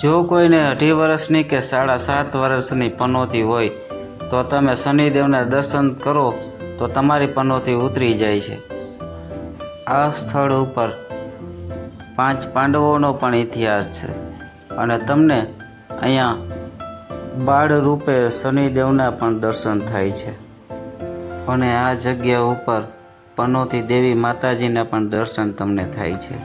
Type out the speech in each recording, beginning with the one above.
જો કોઈને 18 વર્ષની કે 7.5 વર્ષની પનોતી હોય તો તમે શનિદેવના દર્શન કરો તો તમારી પનોતી ઉતરી જાય છે. આ સ્થળ ઉપર 5 પાંડવોનો પણ ઇતિહાસ છે અને તમને અહીંયા બાળ રૂપે શનિદેવના પણ દર્શન થાય છે અને આ જગ્યા ઉપર પનોતી દેવી માતાજીના પણ દર્શન તમને થાય છે.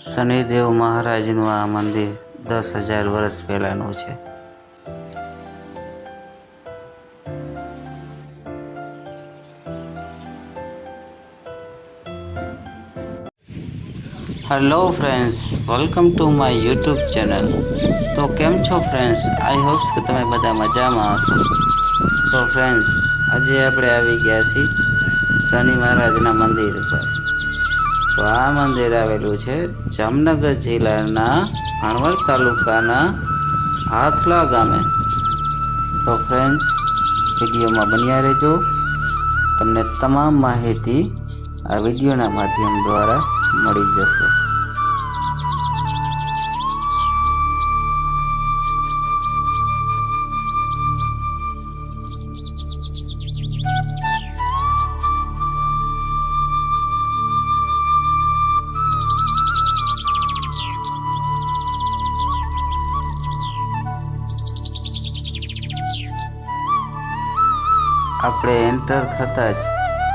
શનિદેવ મહારાજનું આ મંદિર 10,000 વર્ષ પહેલાંનું છે. Hello friends, welcome to my YouTube channel. તો કેમ છો ફ્રેન્ડ્સ? આઈ હોપ્સ કે તમે બધા મજામાં હશો. તો ફ્રેન્ડ્સ, આજે આપણે આવી ગયા છીએ શનિ મહારાજના મંદિર પર. તો આ મંદિર આવેલું છે જામનગર જિલ્લાના ભાણવડ તાલુકાના હાથલા ગામે. તો ફ્રેન્ડ્સ, વિડીયોમાં બન્યા રહેજો. તમને તમામ માહિતી આ વિડીયોના માધ્યમ દ્વારા મળી જશે. આપણે એન્ટર થતાં જ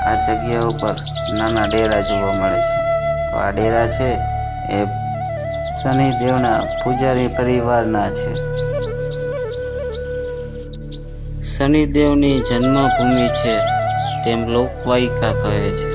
આ જગ્યા ઉપર નાના ડેરા જોવા મળે છે. તો આ ડેરા છે એ શનિદેવના પૂજારી પરિવારના છે. શનિદેવની જન્મભૂમિ છે તેમ લોકવાયકા કહે છે.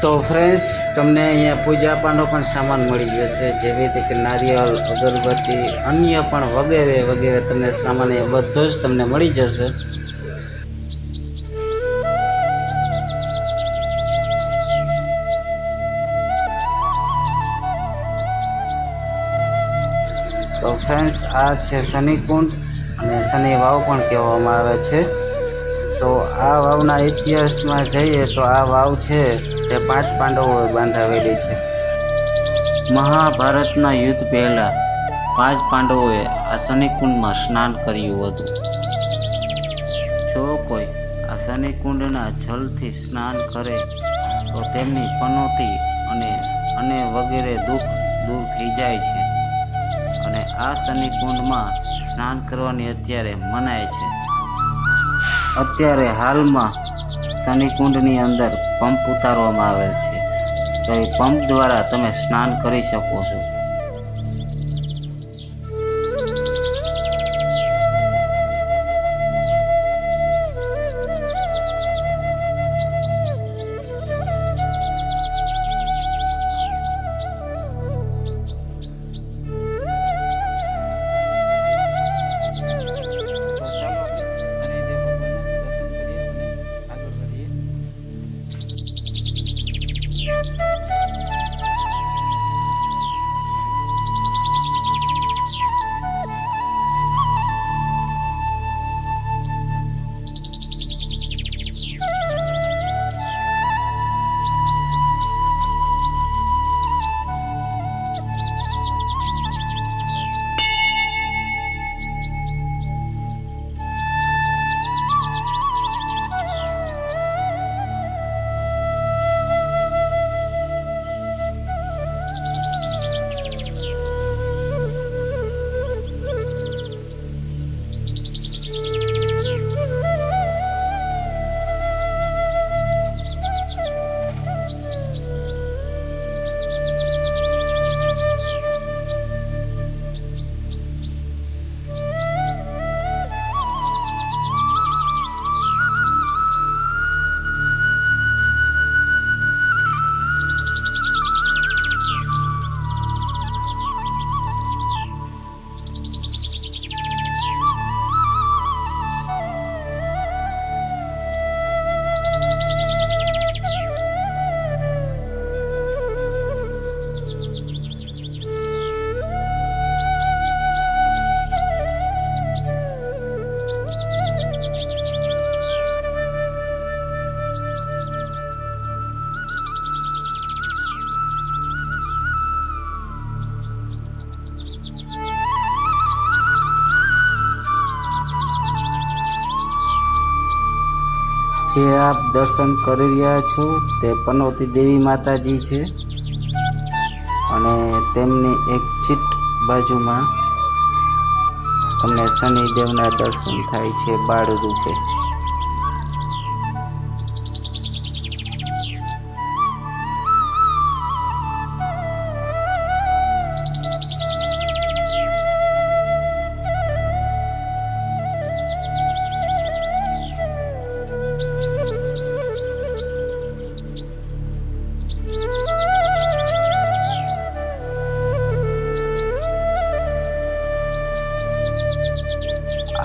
તો ફ્રેન્ડ્સ, તમને અહીંયા પૂજાપાનો પણ સામાન મળી જશે, જેવી રીતે કે નારિયેળ, અગરબત્તી, અન્ય પણ વગેરે વગેરે તમને સામાન એ બધો જ તમને મળી જશે. તો ફ્રેન્ડ્સ, આ છે શનિકુંડ અને શનિ વાવ પણ કહેવામાં આવે છે. તો આ વાવના ઇતિહાસમાં જઈએ તો આ વાવ છે તે 5 પાંડવોએ બાંધાવેલી છે. મહાભારતના યુદ્ધ પહેલાં 5 પાંડવોએ આ શનિકુંડમાં સ્નાન કર્યું હતું. જો કોઈ આ શનિકુંડના જલથી સ્નાન કરે તો તેમની પનોતી અને વગેરે દુઃખ દૂર થઈ જાય છે. અને આ શનિકુંડમાં સ્નાન કરવાની અત્યારે મનાય છે. અત્યારે હાલમાં શનિકુંડની અંદર પંપ ઉતારવામાં આવેલ છે, તો એ પંપ દ્વારા તમે સ્નાન કરી શકો છો. જે આપ દર્શન કરી રહ્યા છો તે પનોતી દેવી માતાજી છે અને તેમની એક્ઝેટ બાજુમાં તમને શનિદેવના દર્શન થાય છે બાળ રૂપે.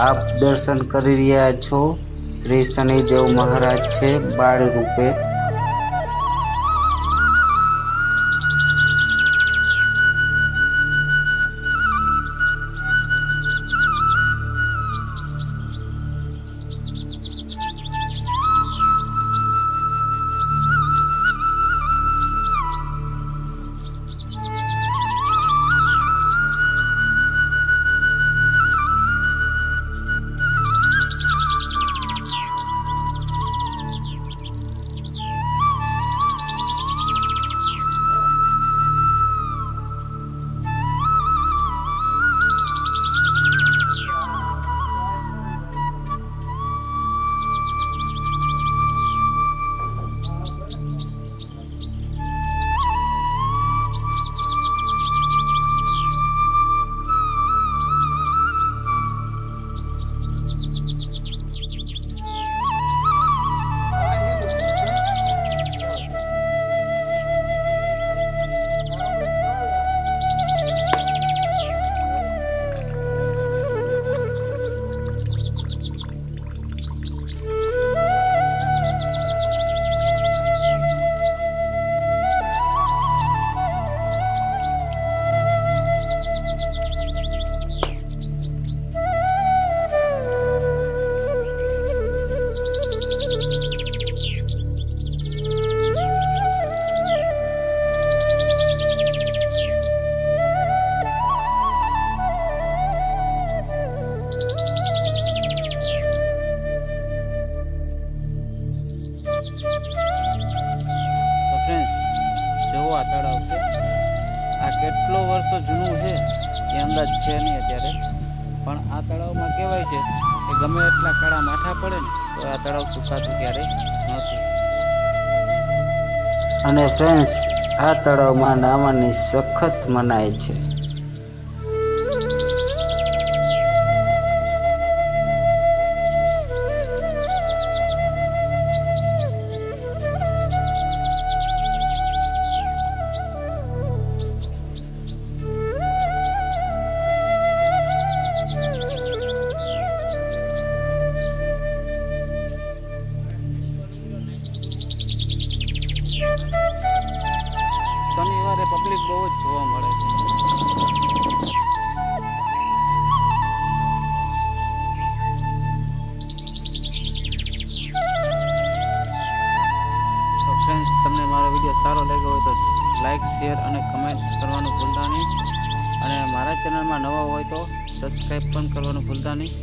આપ દર્શન કરી રહ્યા છો શ્રી શનિદેવ મહારાજ છે બાળ રૂપે. તળાવ છે આ કેટલો વર્ષો જૂનું છે એ અંદાજ છે નહીં અત્યારે, પણ આ તળાવમાં કહેવાય છે કે ગમે એટલા કાળા માઠા પડે ને તો આ તળાવ સુકાતું ક્યારેય નથી. અને ફ્રેન્ડ્સ, આ તળાવમાં નાહવાની સખત મનાઈ છે. શનિવારે પબ્લિક બહુ જ જોવા મળે છે. તો ફ્રેન્ડ્સ, તમને મારો વિડીયો સારો લાગ્યો હોય તો લાઈક, શેર અને કમેન્ટ્સ કરવાનું ભૂલતા નહીં. અને મારા ચેનલમાં નવા હોય તો સબસ્ક્રાઈબ પણ કરવાનું ભૂલતા નહીં.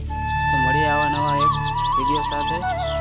તો મળીએ આવા નવા એક વિડીયો સાથે.